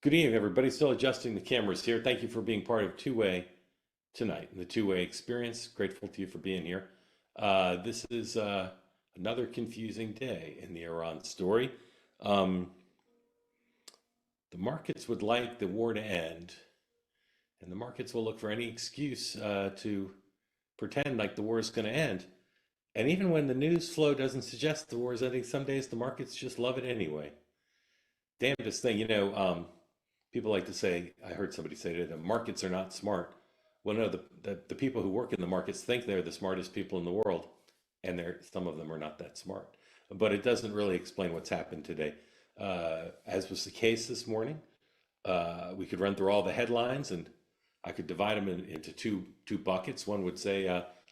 Good evening, everybody. Still adjusting the cameras here. Thank you for being part of Two-Way tonight, the Two-Way experience. Grateful to you for being here. This is another confusing day in the Iran story. Um, the markets would like the war to end, and the markets will look for any excuse to pretend like the war is going to end. And even when the news flow doesn't suggest the war is ending, some days the markets just love it anyway. Damnedest thing, people like to say, I heard somebody say today, the markets are not smart. Well, no, the people who work in the markets think they're the smartest people in the world, and some of them are not that smart. But it doesn't really explain what's happened today. As was the case this morning, we could run through all the headlines, and I could divide them into two buckets. One would say,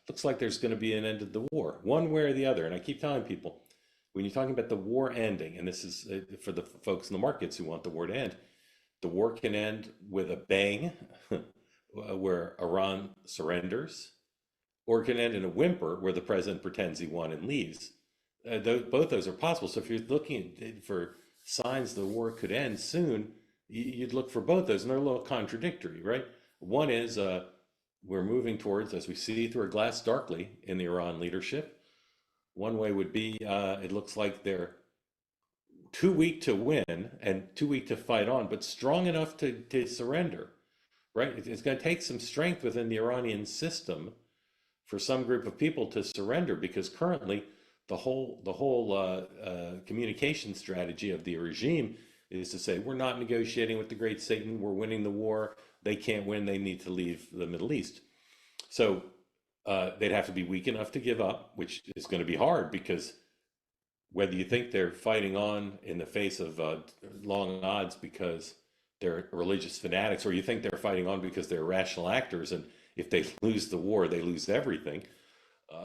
looks like there's going to be an end of the war, one way or the other. And I keep telling people, when you're talking about the war ending, and this is for the folks in the markets who want the war to end, the war can end with a bang, where Iran surrenders, or it can end in a whimper where the president pretends he won and leaves. Both those are possible. So if you're looking for signs the war could end soon, you'd look for both those, and they're a little contradictory, right? One is we're moving towards, as we see through a glass darkly in the Iran leadership. One way would be it looks like they're too weak to win and too weak to fight on, but strong enough to surrender, right? It's going to take some strength within the Iranian system for some group of people to surrender, because currently the whole communication strategy of the regime is to say, we're not negotiating with the great Satan, we're winning the war, they can't win, they need to leave the Middle East. So they'd have to be weak enough to give up, which is going to be hard, because whether you think they're fighting on in the face of long odds because they're religious fanatics, or you think they're fighting on because they're rational actors, and if they lose the war, they lose everything,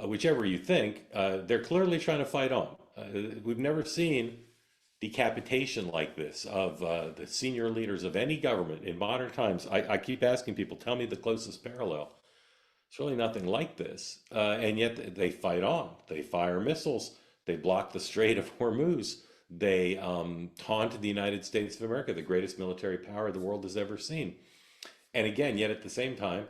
whichever you think, they're clearly trying to fight on. We've never seen decapitation like this of the senior leaders of any government in modern times. I keep asking people, tell me the closest parallel. It's really nothing like this. And yet they fight on. They fire missiles. They block the Strait of Hormuz. They taunt the United States of America, the greatest military power the world has ever seen. And again, yet at the same time,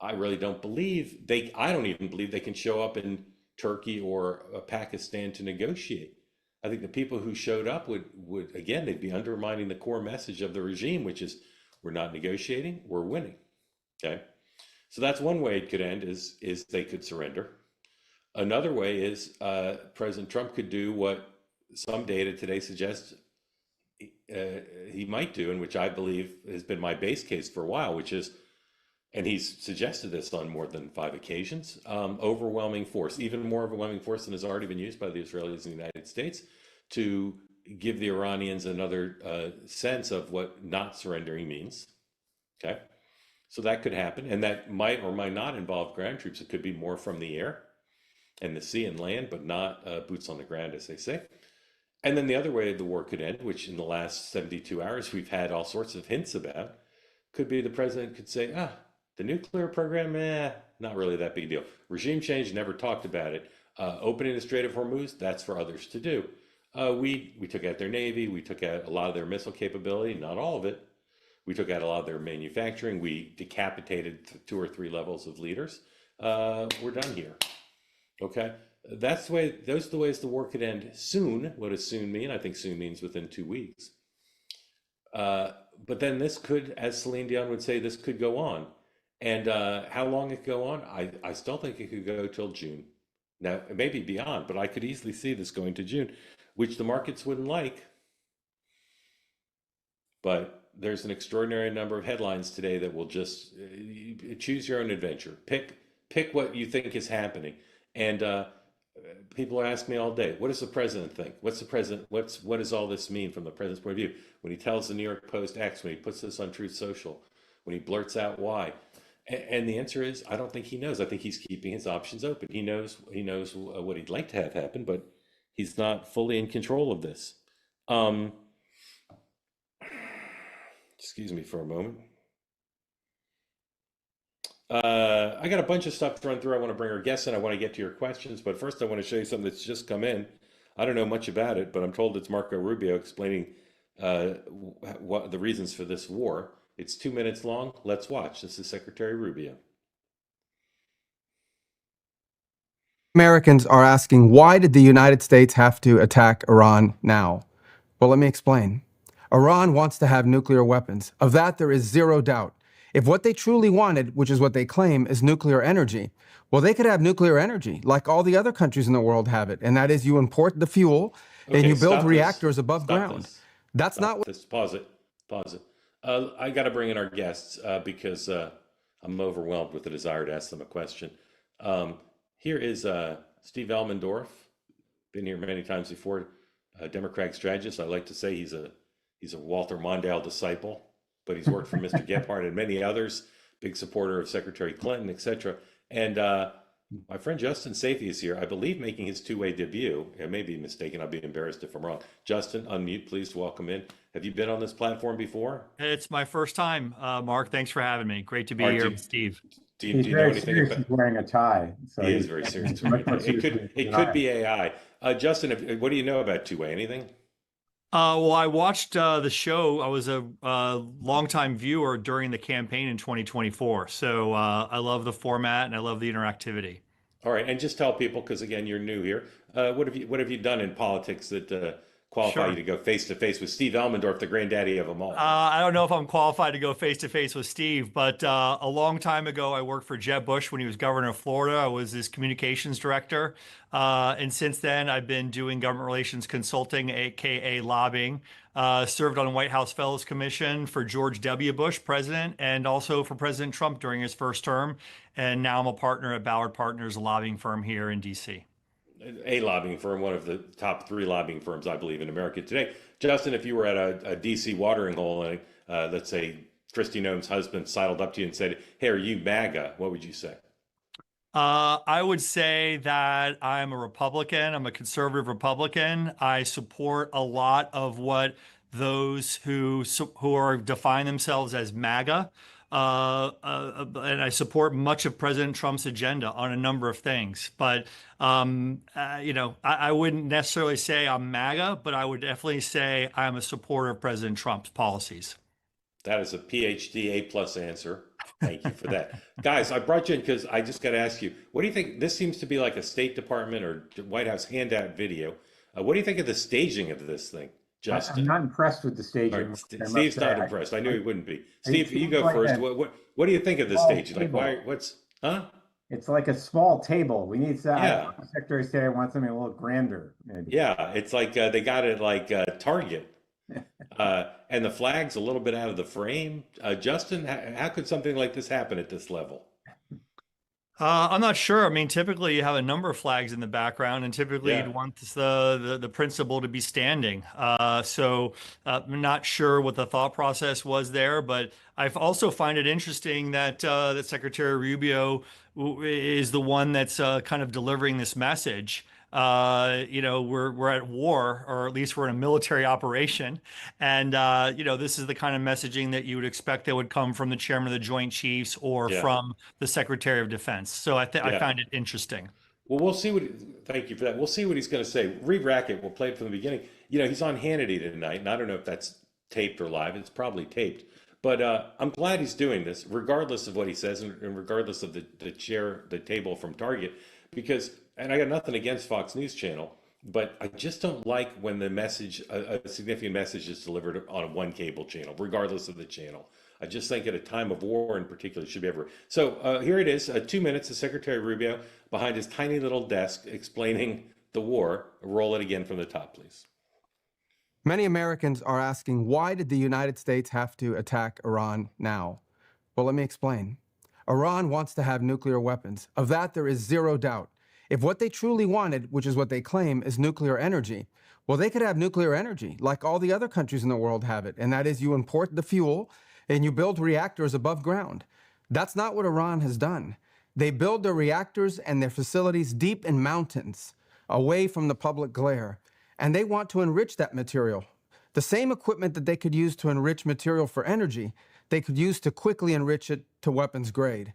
I really don't believe I don't even believe they can show up in Turkey or Pakistan to negotiate. I think the people who showed up would again, they'd be undermining the core message of the regime, which is we're not negotiating, we're winning. Okay. So that's one way it could end, is they could surrender. Another way is President Trump could do what some data today suggests he might do, and which I believe has been my base case for a while, which is, and he's suggested this on more than 5 occasions, overwhelming force, even more overwhelming force than has already been used by the Israelis and the United States, to give the Iranians another sense of what not surrendering means. Okay, so that could happen, and that might or might not involve ground troops. It could be more from the air and the sea and land, but not boots on the ground, as they say. And then the other way the war could end, which in the last 72 hours we've had all sorts of hints about, could be the president could say, the nuclear program, not really that big deal. Regime change, never talked about it. Opening the Strait of Hormuz, that's for others to do. We took out their Navy, we took out a lot of their missile capability, not all of it. We took out a lot of their manufacturing. We decapitated 2 or 3 levels of leaders. We're done here. Okay, those are the ways the war could end soon. What does soon mean? I think soon means within 2 weeks. But then this could, as Celine Dion would say, this could go on. And how long it could go on, I still think it could go till June. Now, it may be beyond, but I could easily see this going to June, which the markets wouldn't like. But there's an extraordinary number of headlines today that will just choose your own adventure. Pick what you think is happening. And people ask me all day, what does the president think? What does all this mean from the president's point of view? When he tells the New York Post X, when he puts this on Truth Social, when he blurts out Y. And the answer is, I don't think he knows. I think he's keeping his options open. He knows what he'd like to have happen, but he's not fully in control of this. Excuse me for a moment. I got a bunch of stuff to run through. I want to bring our guests in. I want to get to your questions, but first I want to show you something that's just come in. I don't know much about it, but I'm told it's Marco Rubio explaining what the reasons for this war. It's 2 minutes long. Let's watch. This is Secretary Rubio. Americans are asking, why did the United States have to attack Iran now? Well, let me explain. Iran wants to have nuclear weapons. Of that, there is zero doubt. If what they truly wanted, which is what they claim, is nuclear energy, well, they could have nuclear energy like all the other countries in the world have it. And that is, you import the fuel and you build reactors above ground. That's not what. Pause it. Pause it. I got to bring in our guests because I'm overwhelmed with the desire to ask them a question. Here is Steve Elmendorf, been here many times before, Democratic strategist. I like to say he's a Walter Mondale disciple, but he's worked for Mr. Gephardt and many others, big supporter of Secretary Clinton, etc. And my friend Justin Sayfie is here, I believe, making his two-way debut. I may be mistaken. I'll be embarrassed if I'm wrong. Justin, unmute, please. Welcome in. Have you been on this platform before? It's my first time, Mark. Thanks for having me. Great to be here with Steve. Do you know anything about? He's wearing a tie. So he is very serious. It could be AI. Justin, what do you know about two-way? Anything? Well, I watched the show. I was a longtime viewer during the campaign in 2024. So I love the format and I love the interactivity. All right, and just tell people, because again, you're new here. What have you done in politics that qualify you to go face to face with Steve Elmendorf, the granddaddy of them all? I don't know if I'm qualified to go face to face with Steve, but a long time ago, I worked for Jeb Bush when he was governor of Florida. I was his communications director. And since then, I've been doing government relations consulting, aka lobbying. Served on the White House Fellows Commission for George W. Bush, president, and also for President Trump during his first term. And now I'm a partner at Ballard Partners, a lobbying firm here in DC. A lobbying firm, one of the top 3 lobbying firms, I believe, in America today. Justin, if you were at a DC watering hole and let's say Kristi Noem's husband sidled up to you and said, "Hey, are you MAGA?" What would you say? I would say that I'm a Republican. I'm a conservative Republican. I support a lot of what those who are define themselves as MAGA. And I support much of President Trump's agenda on a number of things. But, I wouldn't necessarily say I'm MAGA, but I would definitely say I'm a supporter of President Trump's policies. That is a PhD A+ answer. Thank you for that. Guys, I brought you in because I just got to ask you, what do you think? This seems to be like a State Department or White House handout video. What do you think of the staging of this thing, Justin? I'm not impressed with the staging. Right. Steve's not impressed. I knew he wouldn't be. Steve, you go first. What do you think of the staging? Like, It's like a small table. We need to. Yeah. Secretary of State wants something a little grander. Maybe. Yeah, it's like they got it like Target. And the flag's a little bit out of the frame. Justin, how could something like this happen at this level? I'm not sure. I mean, typically you have a number of flags in the background, and typically you'd want the principal to be standing. So I'm not sure what the thought process was there, but I also find it interesting that that Secretary Rubio is the one that's kind of delivering this message. We're at war, or at least we're in a military operation. And, this is the kind of messaging that you would expect that would come from the chairman of the Joint Chiefs or from the Secretary of Defense. So I find it interesting. Well, we'll see thank you for that. We'll see what he's going to say. Reed Rackett, we'll play it from the beginning. He's on Hannity tonight, and I don't know if that's taped or live. It's probably taped. But I'm glad he's doing this, regardless of what he says and regardless of the table from Target, because, and I got nothing against Fox News Channel, but I just don't like when the message, a significant message is delivered on one cable channel, regardless of the channel. I just think at a time of war in particular, it should be everywhere. So here it is, 2 minutes, the Secretary Rubio behind his tiny little desk explaining the war. Roll it again from the top, please. Many Americans are asking, why did the United States have to attack Iran now? Well, let me explain. Iran wants to have nuclear weapons. Of that, there is zero doubt. If what they truly wanted, which is what they claim, is nuclear energy, well, they could have nuclear energy like all the other countries in the world have it. And that is, you import the fuel and you build reactors above ground. That's not what Iran has done. They build their reactors and their facilities deep in mountains, away from the public glare. And they want to enrich that material. The same equipment that they could use to enrich material for energy, they could use to quickly enrich it to weapons grade.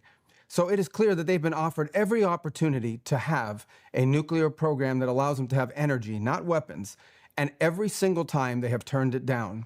So it is clear that they've been offered every opportunity to have a nuclear program that allows them to have energy, not weapons. And every single time they have turned it down.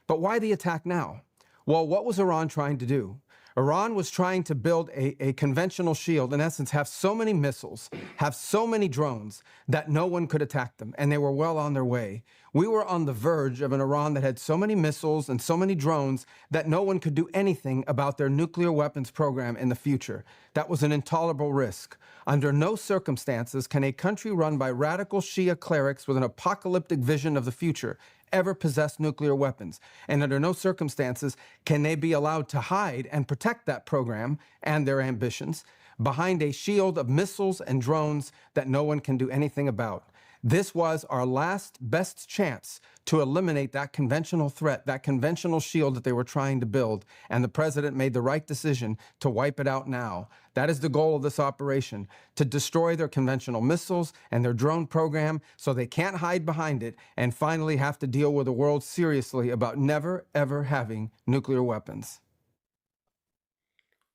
But why the attack now? Well, what was Iran trying to do? Iran was trying to build a conventional shield, in essence, have so many missiles, have so many drones that no one could attack them, and they were well on their way. We were on the verge of an Iran that had so many missiles and so many drones that no one could do anything about their nuclear weapons program in the future. That was an intolerable risk. Under no circumstances can a country run by radical Shia clerics with an apocalyptic vision of the future ever possess nuclear weapons. And under no circumstances can they be allowed to hide and protect that program and their ambitions behind a shield of missiles and drones that no one can do anything about. This was our last best chance to eliminate that conventional threat, that conventional shield that they were trying to build, and the president made the right decision to wipe it out now. That is the goal of this operation, to destroy their conventional missiles and their drone program so they can't hide behind it and finally have to deal with the world seriously about never, ever having nuclear weapons.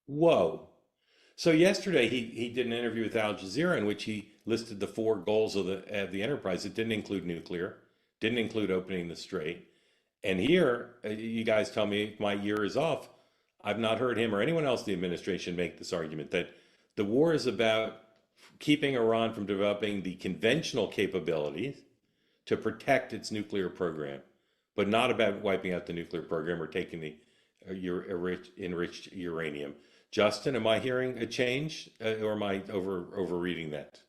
Whoa. So yesterday he did an interview with Al Jazeera in which he listed the 4 goals of the enterprise. It didn't include nuclear, didn't include opening the Strait. And here, you guys tell me if my year is off. I've not heard him or anyone else in the administration make this argument that the war is about keeping Iran from developing the conventional capabilities to protect its nuclear program, but not about wiping out the nuclear program or taking the enriched uranium. Justin, am I hearing a change, or am I overreading that?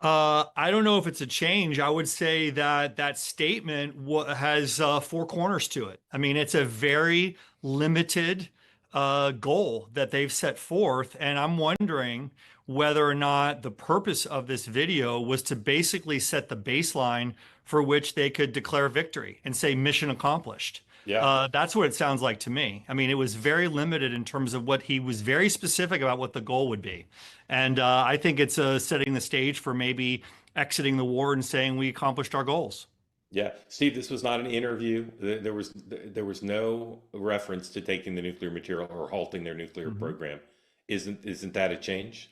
I don't know if it's a change. I would say that that statement has 4 corners to it. I mean, it's a very limited goal that they've set forth, and I'm wondering whether or not the purpose of this video was to basically set the baseline for which they could declare victory and say mission accomplished. Yeah. That's what it sounds like to me. I mean, it was very limited in terms of what he was very specific about what the goal would be. And I think it's setting the stage for maybe exiting the war and saying we accomplished our goals. Yeah. Steve, this was not an interview. There was no reference to taking the nuclear material or halting their nuclear program. Isn't that a change?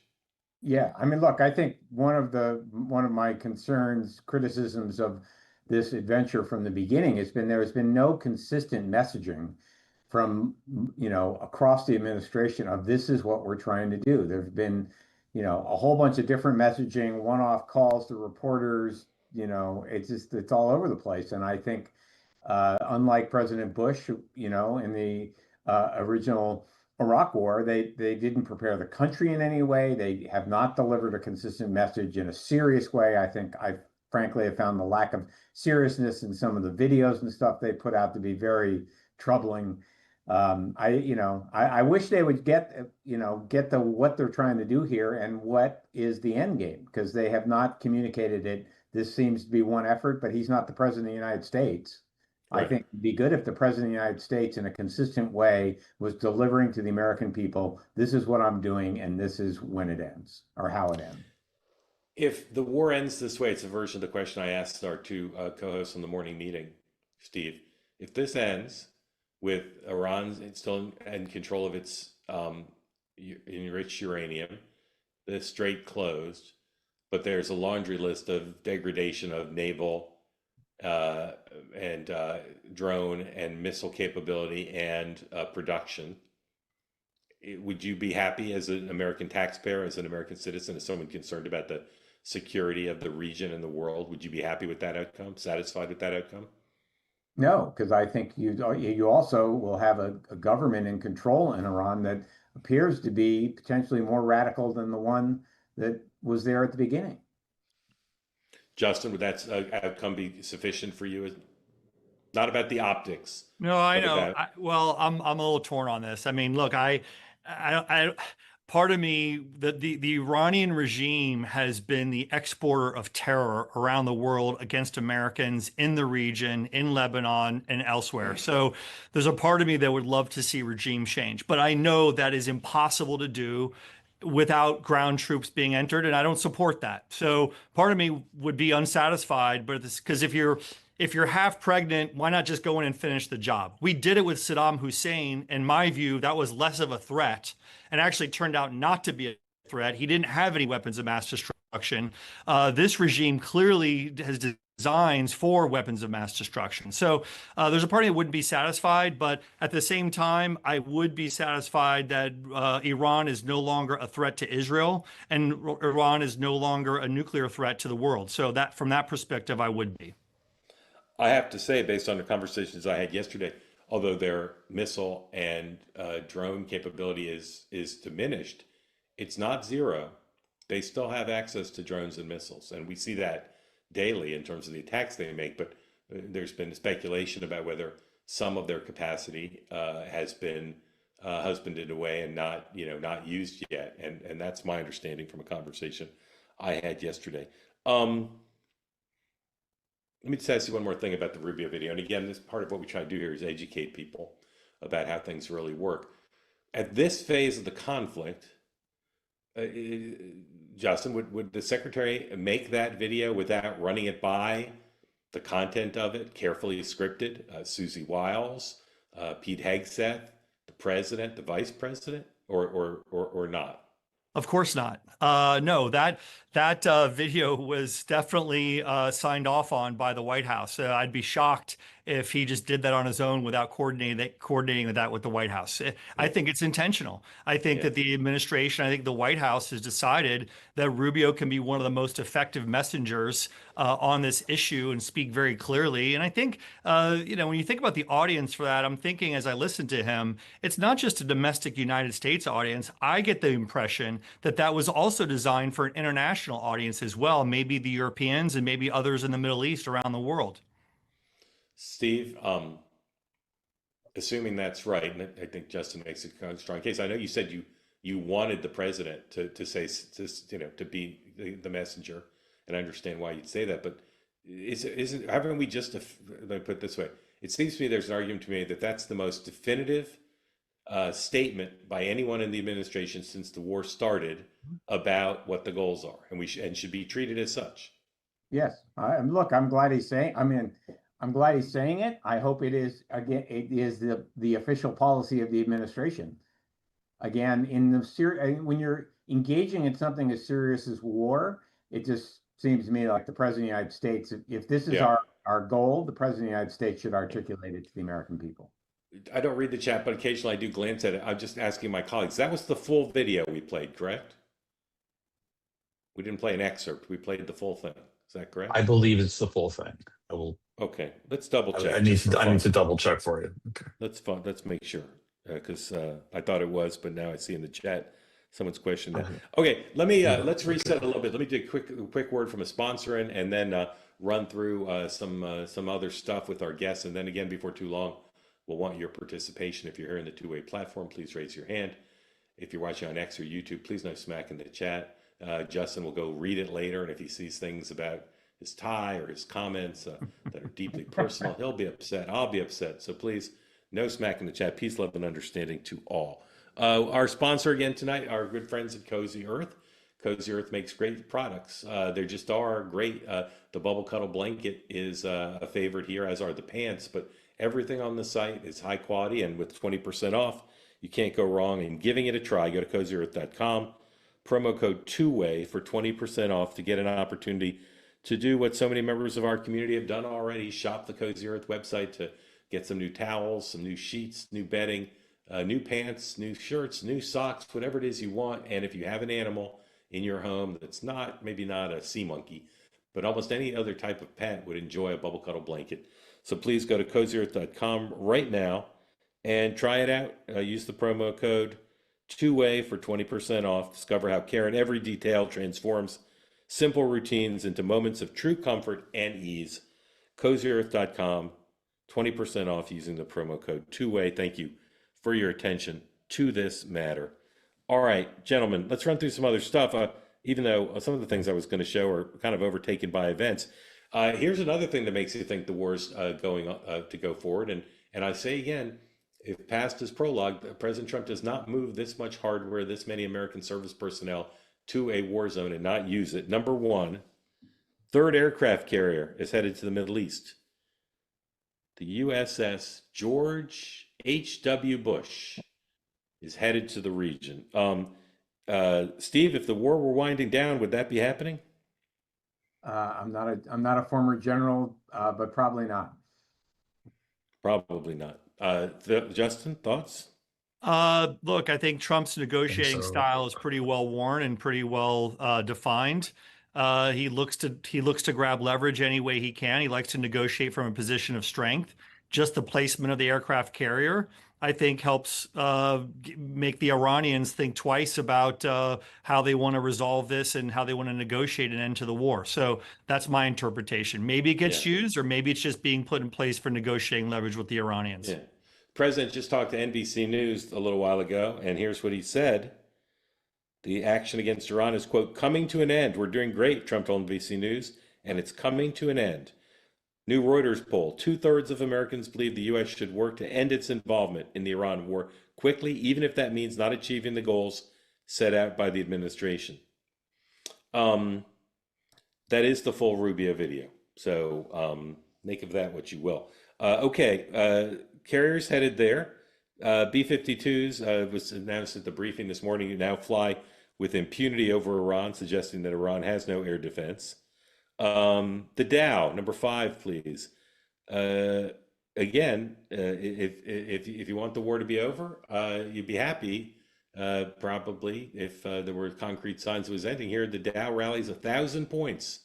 Yeah. I mean, look, I think one of my concerns, criticisms of this adventure from the beginning has been there has been no consistent messaging from, across the administration of this is what we're trying to do. There've been, a whole bunch of different messaging, one-off calls to reporters, it's all over the place. And I think, unlike President Bush, in the original Iraq War, they didn't prepare the country in any way. They have not delivered a consistent message in a serious way. I think frankly, I found the lack of seriousness in some of the videos and stuff they put out to be very troubling. I wish they would get what they're trying to do here and what is the end game, because they have not communicated it. This seems to be one effort, but he's not the president of the United States. Right. I think it'd be good if the president of the United States, in a consistent way, was delivering to the American people, this is what I'm doing, and this is when it ends, or how it ends. If the war ends this way, it's a version of the question I asked our 2 co-hosts on the morning meeting, Steve. If this ends with Iran still in control of its enriched uranium, the Strait closed, but there's a laundry list of degradation of naval and drone and missile capability and production, would you be happy as an American taxpayer, as an American citizen, as someone concerned about the security of the region and the world? Would you be happy with that outcome, satisfied with that outcome? No, because I think you also will have a government in control in Iran that appears to be potentially more radical than the one that was there at the beginning. Justin, would that outcome be sufficient for you? Not about the optics. No, I know. I'm a little torn on this. I mean, look, part of me, the Iranian regime has been the exporter of terror around the world against Americans in the region, in Lebanon, and elsewhere. So there's a part of me that would love to see regime change, but I know that is impossible to do without ground troops being entered, and I don't support that. So part of me would be unsatisfied, but because if you're half pregnant, why not just go in and finish the job? We did it with Saddam Hussein. In my view, that was less of a threat and actually turned out not to be a threat. He didn't have any weapons of mass destruction. This regime clearly has designs for weapons of mass destruction. So there's a party that wouldn't be satisfied, but at the same time, I would be satisfied that Iran is no longer a threat to Israel and Iran is no longer a nuclear threat to the world. So that from that perspective, I would be. I have to say, based on the conversations I had yesterday, although their missile and drone capability is diminished, it's not zero. They still have access to drones and missiles, and we see that daily in terms of the attacks they make. But there's been speculation about whether some of their capacity has been husbanded away and not used yet, and that's my understanding from a conversation I had yesterday. Let me just ask you one more thing about the Rubio video. And again, this part of what we try to do here is educate people about how things really work. At this phase of the conflict, Justin, would the secretary make that video without running it by the content of it, carefully scripted, Susie Wiles, Pete Hegseth, the president, the vice president, or not? Of course not. No, that video was definitely signed off on by the White House. I'd be shocked if he just did that on his own without coordinating that with the White House. I think it's intentional. I think that the administration, I think the White House has decided that Rubio can be one of the most effective messengers on this issue and speak very clearly. And I think, when you think about the audience for that, I'm thinking as I listen to him, it's not just a domestic United States audience. I get the impression that that was also designed for an international audience as well, maybe the Europeans and maybe others in the Middle East around the world. Steve, assuming that's right, and I think Justin makes a strong case. I know you said you wanted the president to say to be the messenger, and I understand why you'd say that. But haven't we just let me put it this way? It seems to me there's an argument to me that that's the most definitive statement by anyone in the administration since the war started about what the goals are, and should be treated as such. Yes, look, I'm glad he's saying. I'm glad he's saying it. I hope it is again. It is the official policy of the administration. Again, when you're engaging in something as serious as war, it just seems to me like the president of the United States. If this is our goal, the president of the United States should articulate it to the American people. I don't read the chat, but occasionally I do glance at it. I'm just asking my colleagues. That was the full video we played, correct? We didn't play an excerpt. We played the full thing. Is that correct? I believe it's the full thing. I will. Okay, let's double check. I need to double check for you. Okay. Let's make sure, because I thought it was, but now I see in the chat someone's questioned that. Okay, let's reset a little bit. Let me do a quick word from a sponsor and then run through some other stuff with our guests, and then again before too long, we'll want your participation. If you're here in the two-way platform, please raise your hand. If you're watching on X or YouTube, please no smack in the chat. Justin will go read it later, and if he sees things about his tie or his comments that are deeply personal, he'll be upset. I'll be upset. So please, no smack in the chat. Peace, love, and understanding to all. Our sponsor again tonight, our good friends at Cozy Earth. Cozy Earth makes great products. They just are great. The Bubble Cuddle blanket is a favorite here, as are the pants, but everything on the site is high quality, and with 20% off, you can't go wrong in giving it a try. Go to cozyearth.com, promo code 2WAY for 20% off to get an opportunity to do what so many members of our community have done already. Shop the Cozy Earth website to get some new towels, some new sheets, new bedding, new pants, new shirts, new socks, whatever it is you want. And if you have an animal in your home that's maybe not a sea monkey, but almost any other type of pet would enjoy a Bubble Cuddle blanket. So please go to cozyearth.com right now and try it out. Use the promo code 2WAY for 20% off. Discover how care in every detail transforms simple routines into moments of true comfort and ease. cozyearth.com, 20% off using the promo code 2WAY. Thank you for your attention to this matter. All right, gentlemen, let's run through some other stuff. Even though some of the things I was going to show are kind of overtaken by events. Here's another thing that makes you think the war's going to go forward. And I say again, if past is prologue, President Trump does not move this much hardware, this many American service personnel to a war zone and not use it. Number one, third aircraft carrier is headed to the Middle East. The USS George H.W. Bush is headed to the region. Steve, if the war were winding down, would that be happening? I'm not a former general, but probably not. Probably not. Justin, thoughts? Look, I think Trump's think negotiating so. style is pretty well worn and pretty well defined. He looks to grab leverage any way he can. He likes to negotiate from a position of strength. Just the placement of the aircraft carrier, I think, helps make the Iranians think twice about how they want to resolve this and how they want to negotiate an end to the war. So that's my interpretation. Maybe it gets Yeah. used, or maybe it's just being put in place for negotiating leverage with the Iranians. Yeah. President just talked to NBC News a little while ago, and here's what he said. The action against Iran is, quote, coming to an end. We're doing great, Trump told NBC News, and it's coming to an end. New Reuters poll, 2/3 of Americans believe the U.S. should work to end its involvement in the Iran war quickly, even if that means not achieving the goals set out by the administration. Um, that is the full Rubio video. So make of that what you will. Carriers headed there. B-52s was announced at the briefing this morning, now fly with impunity over Iran, suggesting that Iran has no air defense. The Dow, number 5, please. Again, if you want the war to be over, you'd be happy, probably, if there were concrete signs it was ending here. The Dow rallies 1,000 points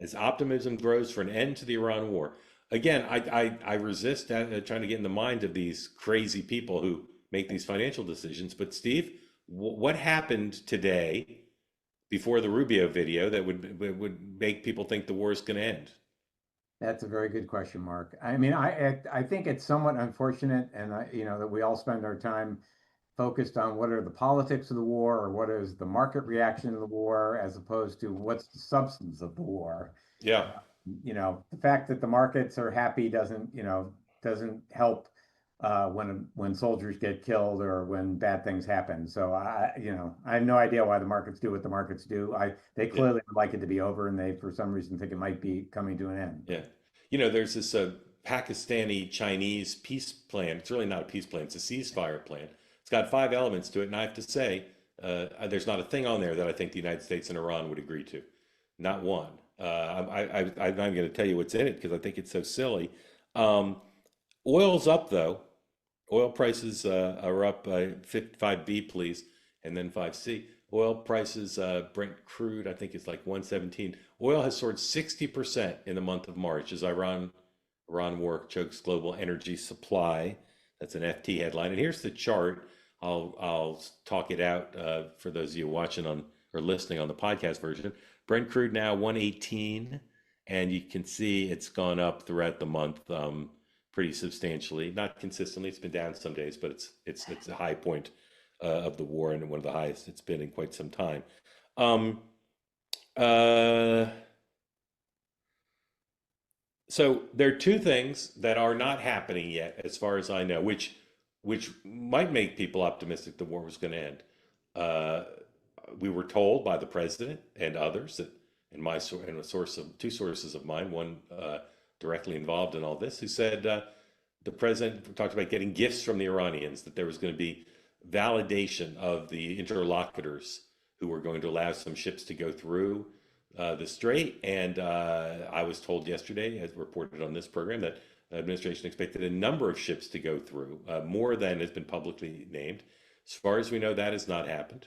as optimism grows for an end to the Iran war. Again, I resist trying to get in the mind of these crazy people who make these financial decisions. But Steve, what happened today before the Rubio video that would make people think the war is going to end? That's a very good question, Mark. I mean, I think it's somewhat unfortunate, and that we all spend our time focused on what are the politics of the war or what is the market reaction to the war, as opposed to what's the substance of the war. Yeah, The fact that the markets are happy doesn't help when soldiers get killed or when bad things happen. So I have no idea why the markets do what the markets do. They yeah, clearly would like it to be over, and they, for some reason, think it might be coming to an end. yeah. There's this Pakistani Chinese peace plan. It's really not a peace plan; it's a ceasefire plan. It's got 5 elements to it, and I have to say, there's not a thing on there that I think the United States and Iran would agree to. Not one. I'm not going to tell you what's in it because I think it's so silly. Um, Oil's up though. Oil prices are up by 5B, please, and then 5C. Oil prices, Brent crude, I think it's like 117. Oil has soared 60% in the month of March as Iran war chokes global energy supply. That's an FT headline. And here's the chart. I'll talk it out for those of you watching on or listening on the podcast version. Brent crude now 118, and you can see it's gone up throughout the month pretty substantially. Not consistently; it's been down some days, but it's a high point of the war and one of the highest it's been in quite some time. Um, uh, so there are 2 things that are not happening yet, as far as I know, which might make people optimistic the war was going to end. Uh, we were told by the president and others that, and a source of 2 sources of mine, one directly involved in all this, who said the president talked about getting gifts from the Iranians, that there was going to be validation of the interlocutors who were going to allow some ships to go through the Strait. And I was told yesterday, as reported on this program, that the administration expected a number of ships to go through, more than has been publicly named. As far as we know, that has not happened.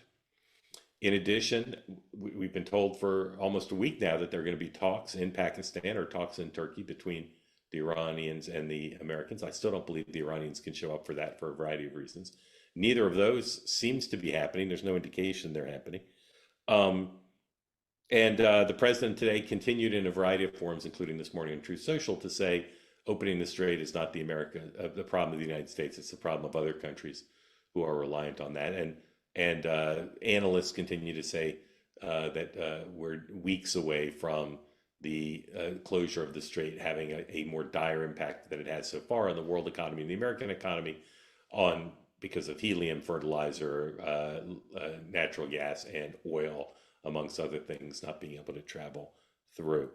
In addition, we've been told for almost a week now that there are going to be talks in Pakistan or talks in Turkey between the Iranians and the Americans. I still don't believe the Iranians can show up for that for a variety of reasons. Neither of those seems to be happening. There's no indication they're happening. And the president today continued in a variety of forums, including this morning on Truth Social, to say opening the Strait is not the problem of the United States. It's the problem of other countries who are reliant on that. And analysts continue to say that we're weeks away from the closure of the Strait having a more dire impact than it has so far on the world economy and the American economy, because of helium, fertilizer, natural gas, and oil, amongst other things, not being able to travel through.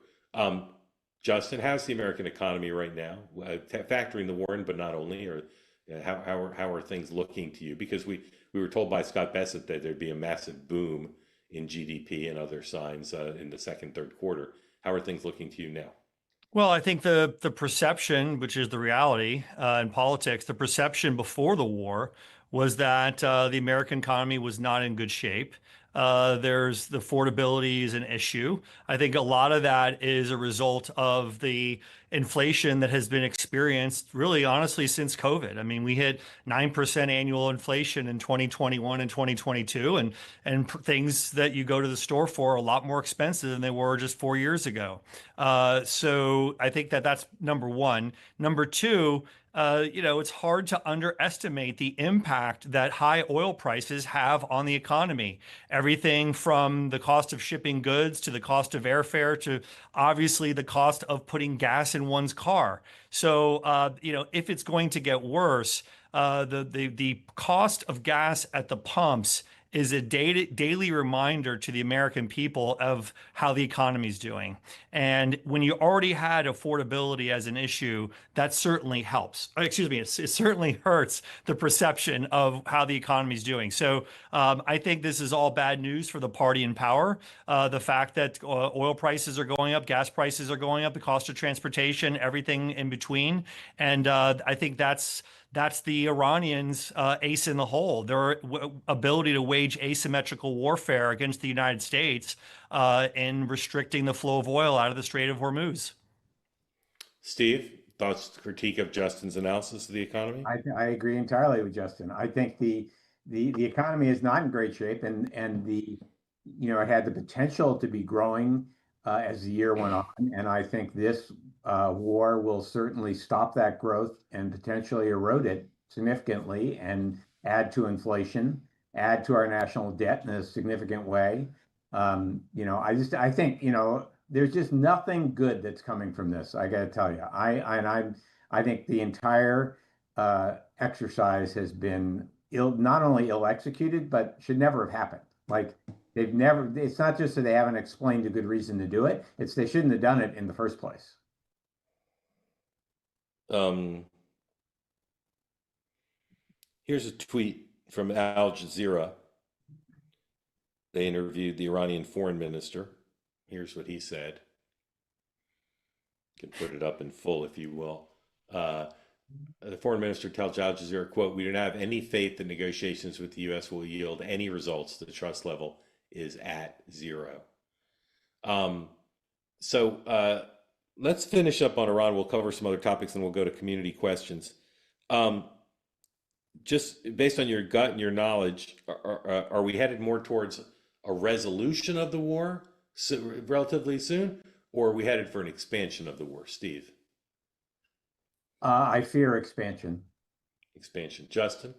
Justin, how's the American economy right now, factoring the war in, but not only, or how are things looking to you? Because we were told by Scott Bessent that there'd be a massive boom in GDP and other signs in the second, third quarter. How are things looking to you now? Well, I think the perception, which is the reality in politics, the perception before the war was that the American economy was not in good shape. There's the affordability is an issue. I think a lot of that is a result of the inflation that has been experienced really honestly since COVID. I mean, we hit 9% annual inflation in 2021 and 2022, and things that you go to the store for are a lot more expensive than they were just 4 years ago. So I think that that's number one. Number two, it's hard to underestimate the impact that high oil prices have on the economy. Everything from the cost of shipping goods to the cost of airfare to obviously the cost of putting gas in one's car. So, if it's going to get worse, the cost of gas at the pumps is a daily reminder to the American people of how the economy is doing. And when you already had affordability as an issue, that certainly helps. Excuse me, it certainly hurts the perception of how the economy is doing. So I think this is all bad news for the party in power. The fact that oil prices are going up, gas prices are going up, the cost of transportation, everything in between. And I think that's the Iranians' ace in the hole. Their ability to wage asymmetrical warfare against the United States in restricting the flow of oil out of the Strait of Hormuz. Steve, thoughts, critique of Justin's analysis of the economy? I agree entirely with Justin. I think the economy is not in great shape, and it had the potential to be growing as the year went on, and I think this war will certainly stop that growth and potentially erode it significantly and add to inflation, add to our national debt in a significant way. I think there's just nothing good that's coming from this. I got to tell you, I think the entire exercise has been not only ill executed, but should never have happened. Like it's not just that they haven't explained a good reason to do it. It's they shouldn't have done it in the first place. Here's a tweet from Al Jazeera. They interviewed the Iranian foreign minister. Here's what he said. You can put it up in full if you will. The foreign minister tells Al Jazeera, quote, "We do not have any faith that negotiations with the U.S. will yield any results. The trust level is at zero." So let's finish up on Iran. We'll cover some other topics and we'll go to community questions. Just based on your gut and your knowledge, are we headed more towards a resolution of the war relatively soon, or are we headed for an expansion of the war, Steve? I fear expansion. Expansion. Justin?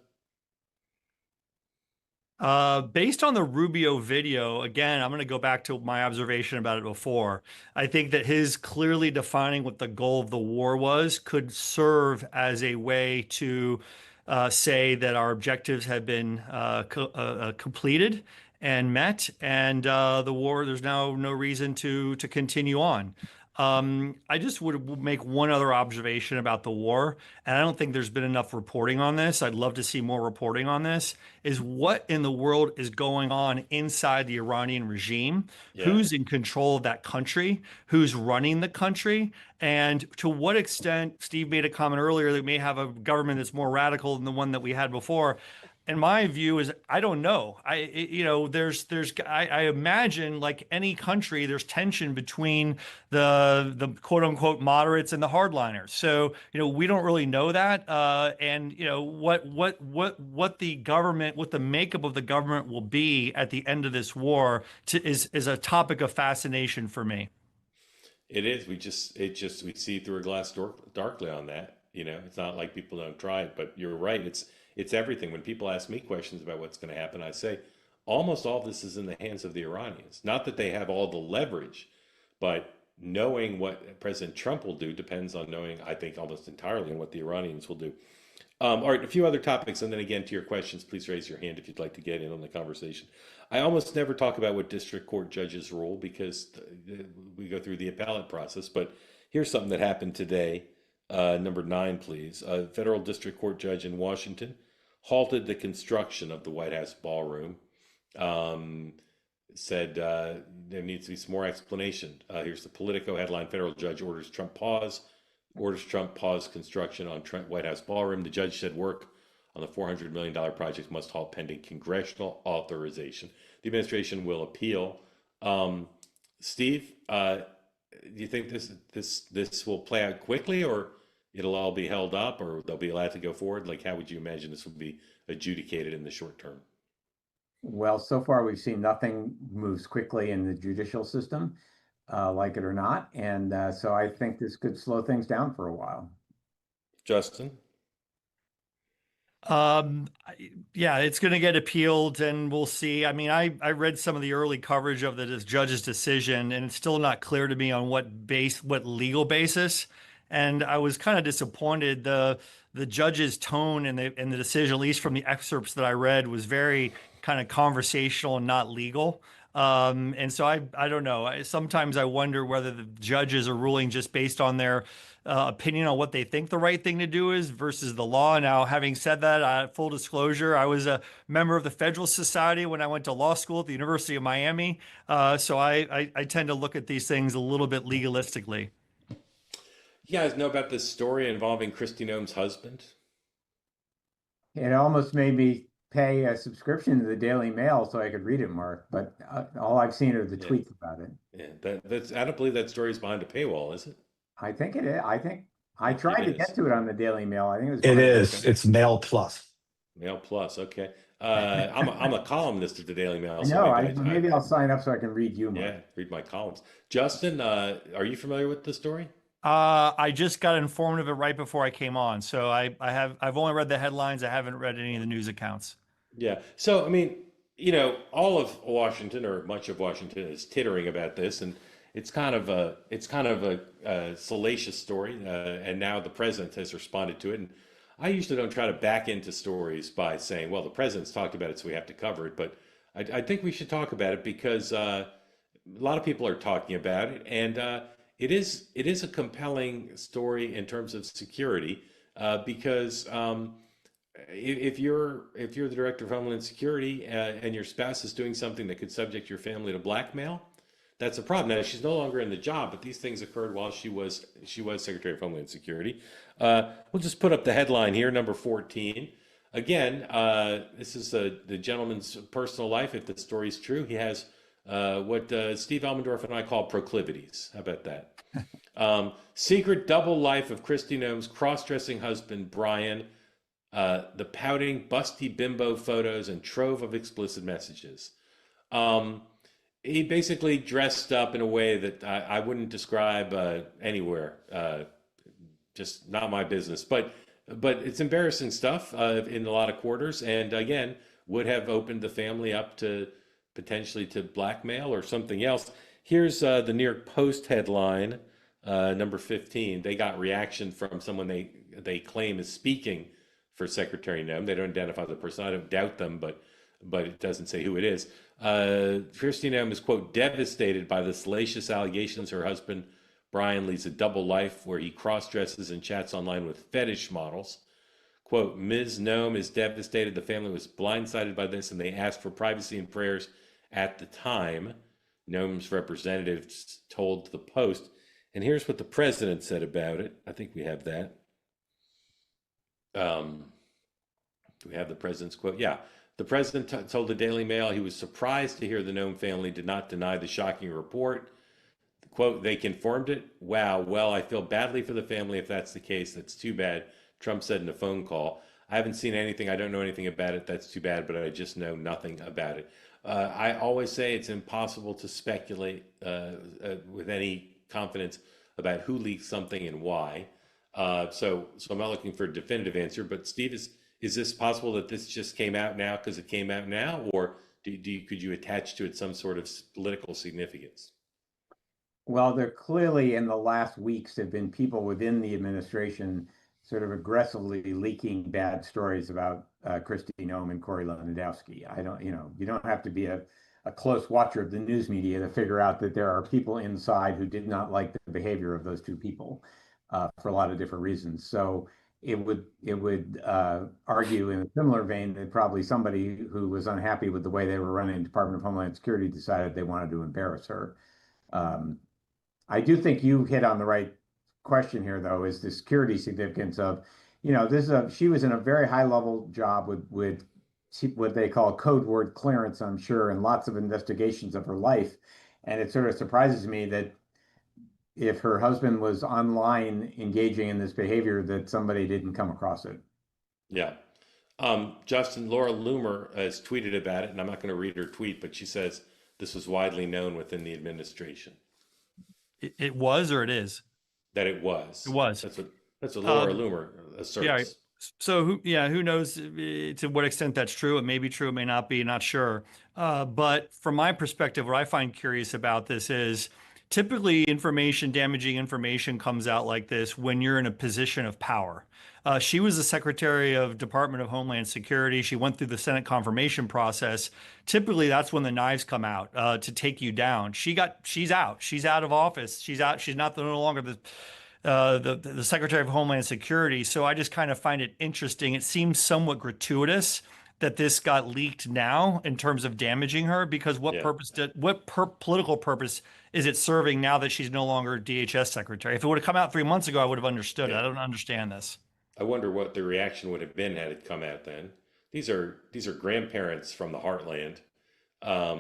Based on the Rubio video, again, I'm going to go back to my observation about it before. I think that his clearly defining what the goal of the war was could serve as a way to say that our objectives have been completed and met, and the war, there's now no reason to continue on. I just would make one other observation about the war, and I don't think there's been enough reporting on this. I'd love to see more reporting on this, is what in the world is going on inside the Iranian regime? Yeah. Who's in control of that country? Who's running the country? And to what extent, Steve made a comment earlier that we may have a government that's more radical than the one that we had before. And my view is, I don't know. I imagine, like any country, there's tension between the quote unquote moderates and the hardliners. So, we don't really know that. And what the government, what the makeup of the government will be at the end of this war is a topic of fascination for me. It is. We see through a glass darkly on that. It's not like people don't try it, but you're right. It's everything. When people ask me questions about what's going to happen, I say almost all this is in the hands of the Iranians. Not that they have all the leverage, but knowing what President Trump will do depends on knowing, I think, almost entirely on what the Iranians will do. All right, a few other topics, and then again to your questions, please raise your hand if you'd like to get in on the conversation. I almost never talk about what district court judges rule because we go through the appellate process, but here's something that happened today. Number 9, please. A federal district court judge in Washington halted the construction of the White House ballroom. said there needs to be some more explanation. Here's the Politico headline: Federal judge orders Trump pause construction on Trent White House ballroom. The judge said work on the $400 million project must halt pending congressional authorization. The administration will appeal. Steve, do you think this will play out quickly, or it'll all be held up, or they'll be allowed to go forward? Like, how would you imagine this will be adjudicated in the short term? Well, so far we've seen nothing moves quickly in the judicial system, like it or not. And so I think this could slow things down for a while. Justin? Yeah, it's going to get appealed and we'll see. I mean, I read some of the early coverage of the judge's decision, and it's still not clear to me on what legal basis. And I was kind of disappointed. The judge's tone in the decision, at least from the excerpts that I read, was very kind of conversational and not legal. And so I don't know. Sometimes I wonder whether the judges are ruling just based on their opinion on what they think the right thing to do is versus the law. Now, having said that, full disclosure, I was a member of the Federalist Society when I went to law school at the University of Miami. So I tend to look at these things a little bit legalistically. You guys know about this story involving Kristi Noem's husband? It almost made me pay a subscription to the Daily Mail so I could read it, Mark. But all I've seen are the tweets about it. Yeah, that's. I don't believe that story is behind a paywall, is it? I think it is. I think I tried to get to it on the Daily Mail. I think it was. It is. It's Mail Plus. Mail Plus. Okay. I'm a columnist at the Daily Mail. No, maybe I'll sign up so I can read you, Mark. Yeah, read my columns. Justin, are you familiar with the story? I just got informed of it right before I came on. So I've only read the headlines. I haven't read any of the news accounts. Yeah. So, I mean, all of Washington, or much of Washington, is tittering about this, and it's kind of a salacious story. And now the president has responded to it. And I usually don't try to back into stories by saying, well, the president's talked about it, so we have to cover it. But I think we should talk about it because a lot of people are talking about it, and it is a compelling story in terms of security, because if you're the director of Homeland Security and your spouse is doing something that could subject your family to blackmail, that's a problem. Now, she's no longer in the job, but these things occurred while she was Secretary of Homeland Security. We'll just put up the headline here, number 14. Again, this is the gentleman's personal life. If the story is true, he has what Steve Elmendorf and I call proclivities. How about that? Secret double life of Kristi Noem's cross-dressing husband, Brian. The pouting, busty bimbo photos and trove of explicit messages. He basically dressed up in a way that I wouldn't describe anywhere. Just not my business. But it's embarrassing stuff in a lot of quarters, and again, would have opened the family up to potentially to blackmail or something else. Here's the New York Post headline, number 15. They got reaction from someone they claim is speaking for Secretary Noem. They don't identify the person. I don't doubt them, but it doesn't say who it is. Kristi Noem is, quote, devastated by the salacious allegations her husband Brian leads a double life where he cross-dresses and chats online with fetish models. Quote, Ms. Noem is devastated. The family was blindsided by this, and they asked for privacy and prayers at the time, Noem's representatives told the Post. And here's what the president said about it. I think we have that. We have the president's quote. Yeah. The president told the Daily Mail he was surprised to hear the Noem family did not deny the shocking report. Quote, they confirmed it. Wow. Well, I feel badly for the family if that's the case. That's too bad, Trump said in a phone call. I haven't seen anything. I don't know anything about it. That's too bad, but I just know nothing about it. I always say it's impossible to speculate with any confidence about who leaked something and why. So I'm not looking for a definitive answer, but Steve, is this possible that this just came out now because it came out now, or could you attach to it some sort of political significance? Well, there clearly in the last weeks have been people within the administration sort of aggressively leaking bad stories about Kristi Noem and Corey Lewandowski. You don't have to be a close watcher of the news media to figure out that there are people inside who did not like the behavior of those two people for a lot of different reasons. So it would argue in a similar vein that probably somebody who was unhappy with the way they were running the Department of Homeland Security decided they wanted to embarrass her. Um, I do think you hit on the right question here, though, is the security significance of, she was in a very high level job with what they call code word clearance, I'm sure, and lots of investigations of her life. And it sort of surprises me that if her husband was online engaging in this behavior, that somebody didn't come across it. Yeah. Justin, Laura Loomer has tweeted about it, and I'm not going to read her tweet, but she says this was widely known within the administration. It was, or it is? That it was. It was. That's what Laura Loomer asserts. Yeah. So who knows to what extent that's true? It may be true, it may not be, not sure. But from my perspective, what I find curious about this is typically damaging information comes out like this when you're in a position of power. She was the Secretary of Department of Homeland Security. She went through the Senate confirmation process. Typically, that's when the knives come out to take you down. She's out. She's out of office. She's out. She's no longer the Secretary of Homeland Security. So I just kind of find it interesting. It seems somewhat gratuitous that this got leaked now in terms of damaging her, because what political purpose is it serving now that she's no longer DHS secretary? If it would have come out 3 months ago, I would have understood it. I don't understand this. I wonder what the reaction would have been had it come out then. These are grandparents from the heartland. I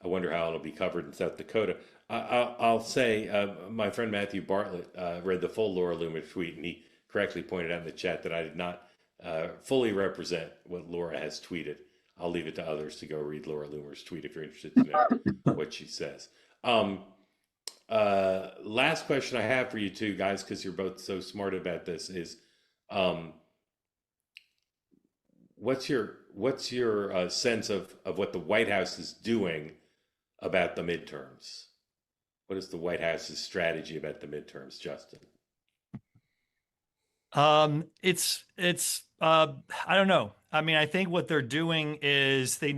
wonder how it'll be covered in South Dakota. I'll say my friend Matthew Bartlett read the full Laura Loomer tweet, and he correctly pointed out in the chat that I did not fully represent what Laura has tweeted. I'll leave it to others to go read Laura Loomer's tweet if you're interested to know what she says. Last question I have for you two guys, because you're both so smart about this, is what's your sense of what the White House is doing about the midterms? What is the White House's strategy about the midterms, Justin? It's I don't know. I mean, I think what they're doing is I'm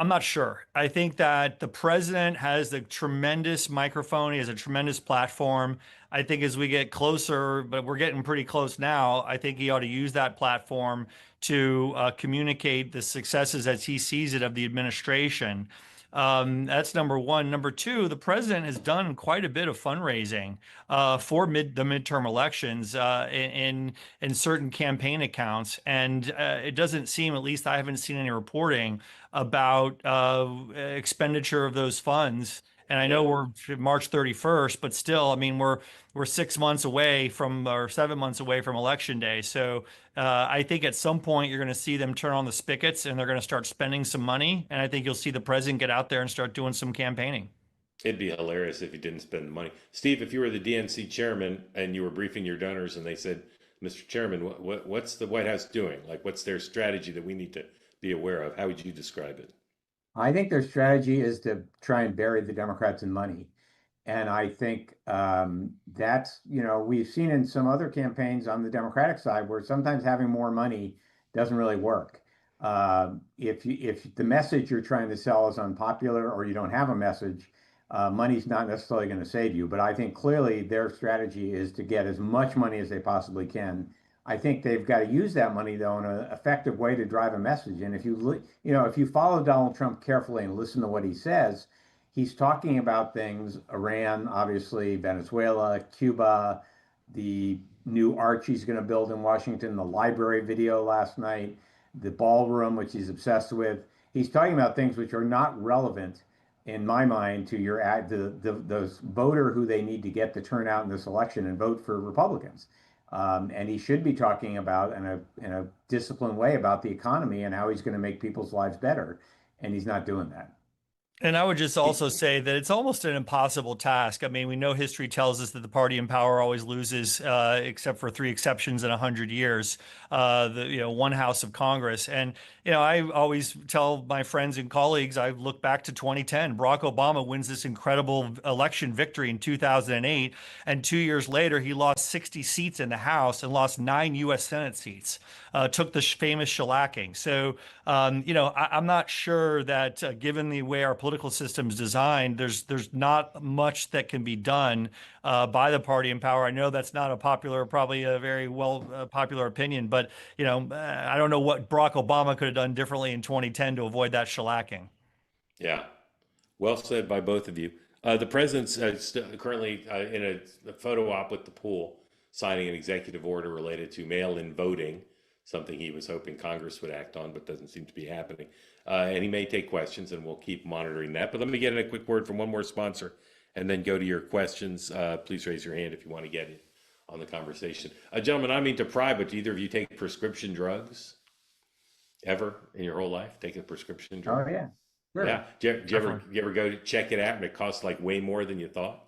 not sure. I think that the president has the tremendous microphone. He has a tremendous platform. I think as we get closer, but we're getting pretty close now, I think he ought to use that platform to communicate the successes as he sees it of the administration. That's number one. Number two, the president has done quite a bit of fundraising for the midterm elections in certain campaign accounts, and it doesn't seem, at least I haven't seen any reporting about expenditure of those funds. And I know we're March 31st, but still, I mean, we're 6 months away or 7 months away from Election Day. So I think at some point you're going to see them turn on the spigots and they're going to start spending some money. And I think you'll see the president get out there and start doing some campaigning. It'd be hilarious if he didn't spend the money. Steve, if you were the DNC chairman and you were briefing your donors and they said, Mr. Chairman, what's the White House doing? Like, what's their strategy that we need to be aware of? How would you describe it? I think their strategy is to try and bury the Democrats in money. And I think that's, we've seen in some other campaigns on the Democratic side where sometimes having more money doesn't really work. If the message you're trying to sell is unpopular or you don't have a message, money's not necessarily going to save you. But I think clearly their strategy is to get as much money as they possibly can. I think they've got to use that money, though, in an effective way to drive a message. And if you follow Donald Trump carefully and listen to what he says, he's talking about things: Iran, obviously, Venezuela, Cuba, the new arch he's going to build in Washington, the library video last night, the ballroom, which he's obsessed with. He's talking about things which are not relevant, in my mind, to the voter who they need to get to turn out in this election and vote for Republicans. And he should be talking about in a disciplined way about the economy and how he's going to make people's lives better. And he's not doing that. And I would just also say that it's almost an impossible task. I mean, we know history tells us that the party in power always loses, except for 3 exceptions in 100 years, one house of Congress. And, I always tell my friends and colleagues, I look back to 2010. Barack Obama wins this incredible election victory in 2008. And 2 years later, he lost 60 seats in the House and lost 9 U.S. Senate seats, took the famous shellacking. So, I'm not sure that given the way our political political system is designed, there's not much that can be done by the party in power. I know that's not a popular, probably a very popular opinion, but I don't know what Barack Obama could have done differently in 2010 to avoid that shellacking. Yeah, well said by both of you. The president's currently in a photo op with the pool, signing an executive order related to mail-in voting, something he was hoping Congress would act on, but doesn't seem to be happening. And he may take questions, and we'll keep monitoring that. But let me get in a quick word from one more sponsor, and then go to your questions. Please raise your hand if you want to get in on the conversation. Gentlemen, I mean to pry, but do either of you take prescription drugs ever in your whole life? Take a prescription drug? Oh, yeah. Sure. Yeah. Do you ever go to check it out and it costs like way more than you thought?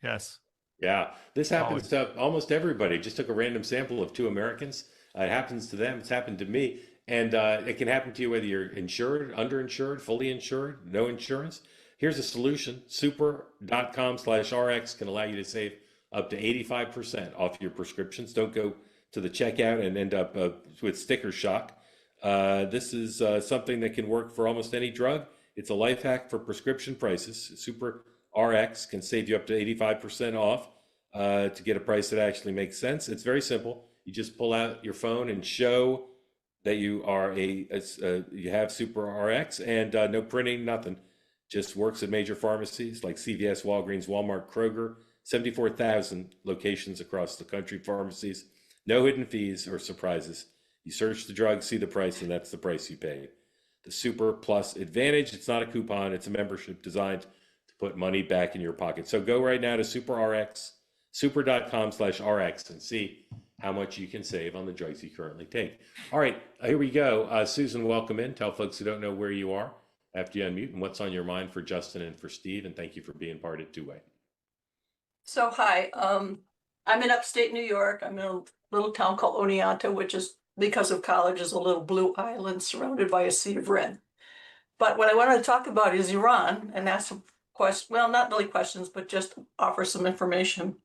Yes. Yeah. This happens to almost everybody. Just took a random sample of 2 Americans. It happens to them. It's happened to me. And it can happen to you whether you're insured, underinsured, fully insured, no insurance. Here's a solution. Super.com/RX can allow you to save up to 85% off your prescriptions. Don't go to the checkout and end up with sticker shock. This is something that can work for almost any drug. It's a life hack for prescription prices. Super RX can save you up to 85% off to get a price that actually makes sense. It's very simple. You just pull out your phone and show that you are you have Super RX, and no printing, nothing. Just works at major pharmacies like CVS, Walgreens, Walmart, Kroger, 74,000 locations across the country, pharmacies. No hidden fees or surprises. You search the drug, see the price, and that's the price you pay. The Super Plus Advantage, it's not a coupon, it's a membership designed to put money back in your pocket. So go right now to super.com/RX and see how much you can save on the drugs you currently take. All right, here we go. Susan, welcome in. Tell folks who don't know where you are after you unmute and what's on your mind for Justin and for Steve, and thank you for being part of Two Way. So hi, I'm in upstate New York. I'm in a little town called Oneonta, which is, because of college, is a little blue island surrounded by a sea of red. But what I wanted to talk about is Iran and ask some questions, well, not really questions, but just offer some information.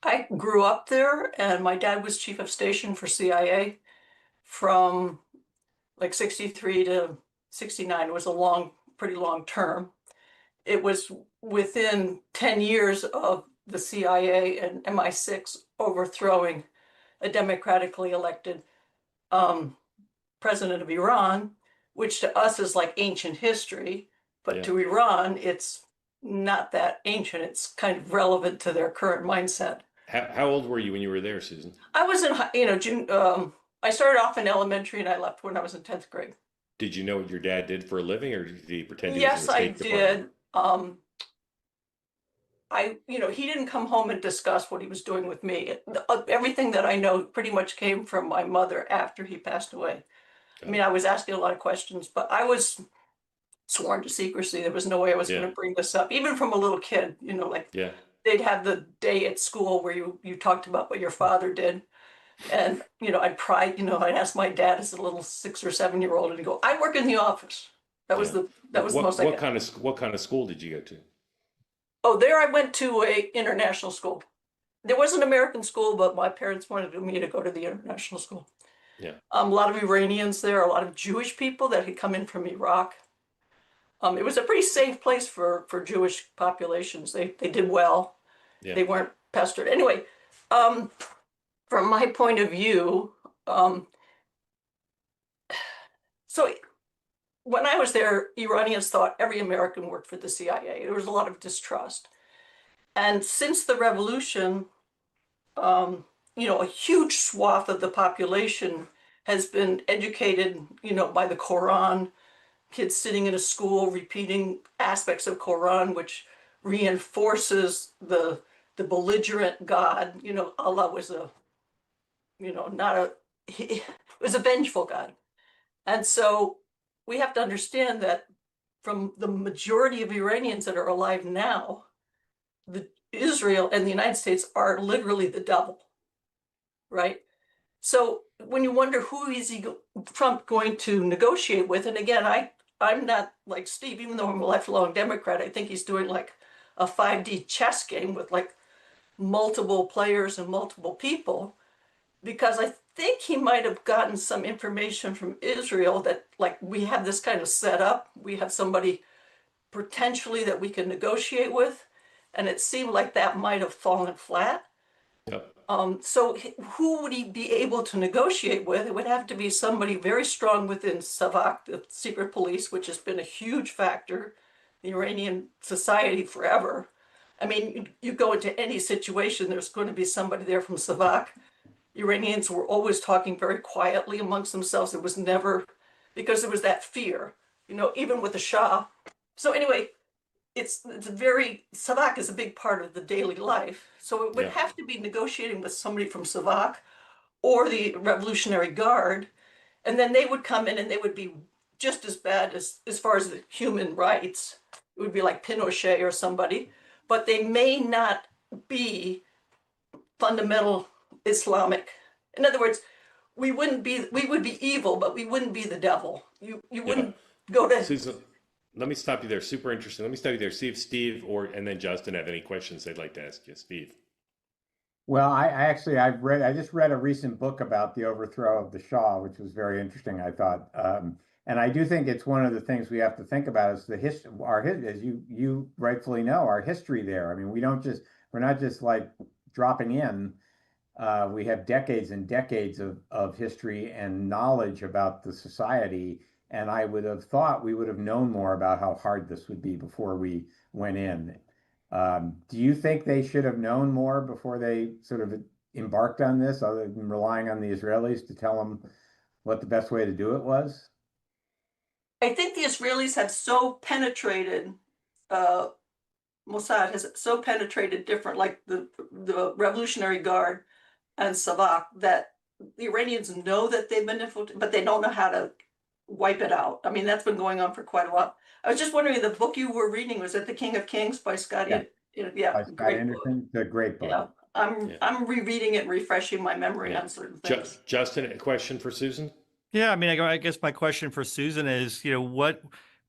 I grew up there, and my dad was chief of station for CIA from like 63 to 69. It was a pretty long term. It was within 10 years of the CIA and MI6 overthrowing a democratically elected president of Iran, which to us is like ancient history, but to Iran, it's not that ancient. It's kind of relevant to their current mindset. How old were you when you were there, Susan? I was in, I started off in elementary and I left when I was in 10th grade. Did you know what your dad did for a living, or did he pretend he Yes, was in the State Department? I did. He didn't come home and discuss what he was doing with me. Everything that I know pretty much came from my mother after he passed away. I mean, I was asking a lot of questions, but I was sworn to secrecy. There was no way I was going to bring this up, even from a little kid, they'd have the day at school where you talked about what your father did. And, I'd I'd ask my dad as a little 6 or 7 year old and he'd go, I work in the office. That was the most. What kind of school did you go to? Oh, there I went to a international school. There was an American school, but my parents wanted me to go to the international school. Yeah. A lot of Iranians there, a lot of Jewish people that had come in from Iraq. It was a pretty safe place for Jewish populations. They did well. Yeah. They weren't pestered. Anyway, from my point of view, so when I was there, Iranians thought every American worked for the CIA. There was a lot of distrust. And since the revolution, a huge swath of the population has been educated, by the Quran, kids sitting in a school repeating aspects of Quran, which reinforces the belligerent God. Allah was he was a vengeful God. And so we have to understand that from the majority of Iranians that are alive now, Israel and the United States are literally the devil, right? So when you wonder who is Trump going to negotiate with, and again, I'm not like Steve, even though I'm a lifelong Democrat, I think he's doing like a 5D chess game with like multiple players and multiple people, because I think he might have gotten some information from Israel that like we have this kind of setup. We have somebody potentially that we can negotiate with, and it seemed like that might have fallen flat. Yep. So who would he be able to negotiate with? It would have to be somebody very strong within Savak, the secret police, which has been a huge factor in Iranian society forever. I mean, you go into any situation, there's going to be somebody there from Savak. Iranians were always talking very quietly amongst themselves. It was never, because there was that fear, even with the Shah. So anyway, it's very, Savak is a big part of the daily life. So it would Yeah. have to be negotiating with somebody from Savak or the Revolutionary Guard. And then they would come in and they would be just as bad as far as the human rights. It would be like Pinochet or somebody, but they may not be fundamental Islamic. In other words, we would be evil, but we wouldn't be the devil. You wouldn't go to. Susan, let me stop you there. Super interesting. Let me stop you there. See if Steve and then Justin have any questions they'd like to ask you. Steve. Well, I just read a recent book about the overthrow of the Shah, which was very interesting, I thought. And I do think it's one of the things we have to think about is the history, as you rightfully know, our history there. I mean, we're not just like dropping in. We have decades and decades of history and knowledge about the society. And I would have thought we would have known more about how hard this would be before we went in. Do you think they should have known more before they sort of embarked on this, other than relying on the Israelis to tell them what the best way to do it was? I think the Israelis have so penetrated, Mossad has so penetrated different, like the Revolutionary Guard and Savak, that the Iranians know that they've been infiltrated, but they don't know how to wipe it out. I mean, that's been going on for quite a while. I was just wondering, the book you were reading, was it The King of Kings by Scott? Yeah. Yeah, Scott great Anderson, book. it's a great book. Yeah, I'm rereading it, refreshing my memory Yeah. on certain things. Justin, a question for Susan? Yeah, I mean, I guess my question for Susan is,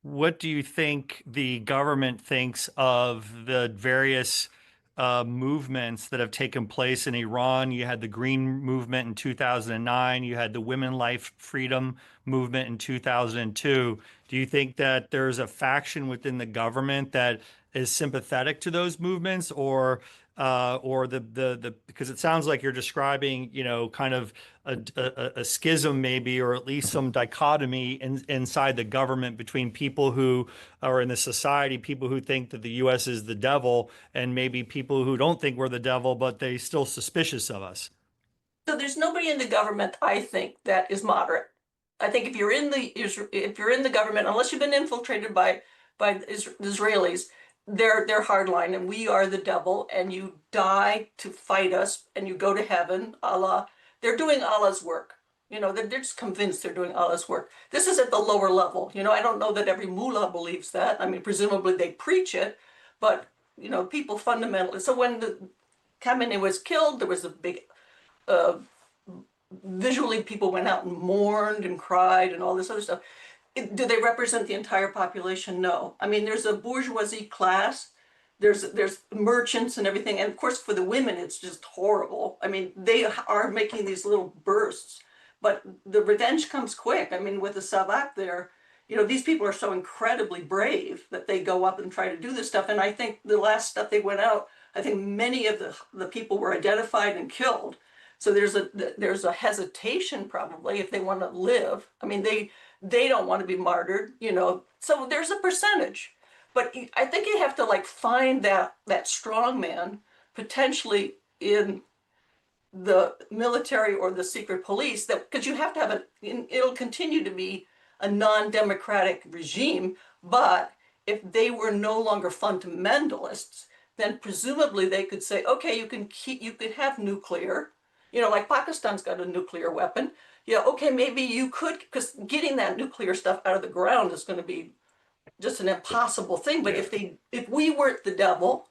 what do you think the government thinks of the various movements that have taken place in Iran? You had the Green Movement in 2009. You had the Women, Life, Freedom movement in 2002. Do you think that there's a faction within the government that is sympathetic to those movements, or the because it sounds like you're describing, kind of a schism maybe, or at least some dichotomy inside the government between people who are in the society, people who think that the U.S. is the devil, and maybe people who don't think we're the devil, but they still suspicious of us. So there's nobody in the government, I think, that is moderate. I think if you're in the government, unless you've been infiltrated by the Israelis, they're hardline, and we are the devil, and you die to fight us, and you go to heaven. Allah, they're doing Allah's work. They're just convinced they're doing Allah's work. This is at the lower level. I don't know that every mullah believes that. I mean, presumably they preach it, but people fundamentally. So when the Khamenei was killed, there was a big. Visually, people went out and mourned and cried and all this other stuff. Do they represent the entire population? No. I mean, there's a bourgeoisie class, there's merchants and everything, and of course for the women it's just horrible. I mean, they are making these little bursts, but the revenge comes quick. I mean, with the Savak there, these people are so incredibly brave that they go up and try to do this stuff. And I think the last stuff they went out, I think many of the people were identified and killed. So there's a hesitation probably if they want to live. I mean, they don't want to be martyred, So there's a percentage, but I think you have to find that strong man potentially in the military or the secret police, because you have to have it'll continue to be a non-democratic regime. But if they were no longer fundamentalists, then presumably they could say, okay, you could have nuclear. Like Pakistan's got a nuclear weapon. Yeah, okay, maybe you could, because getting that nuclear stuff out of the ground is going to be just an impossible thing. But if we weren't the devil,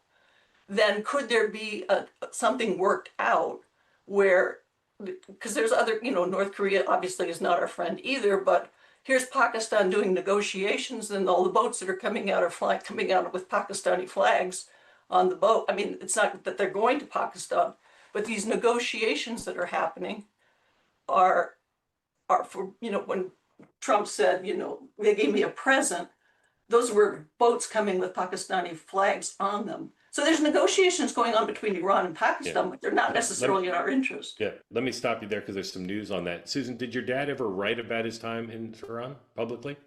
then could there be something worked out where, because there's other, North Korea obviously is not our friend either, but here's Pakistan doing negotiations, and all the boats that are coming out are coming out with Pakistani flags on the boat. I mean, it's not that they're going to Pakistan. But these negotiations that are happening are for, when Trump said, they gave me a present. those were boats coming with Pakistani flags on them. So there's negotiations going on between Iran and Pakistan, but they're not necessarily in our interest. Yeah, let me stop you there because there's some news on that. Susan, did your dad ever write about his time in Tehran publicly?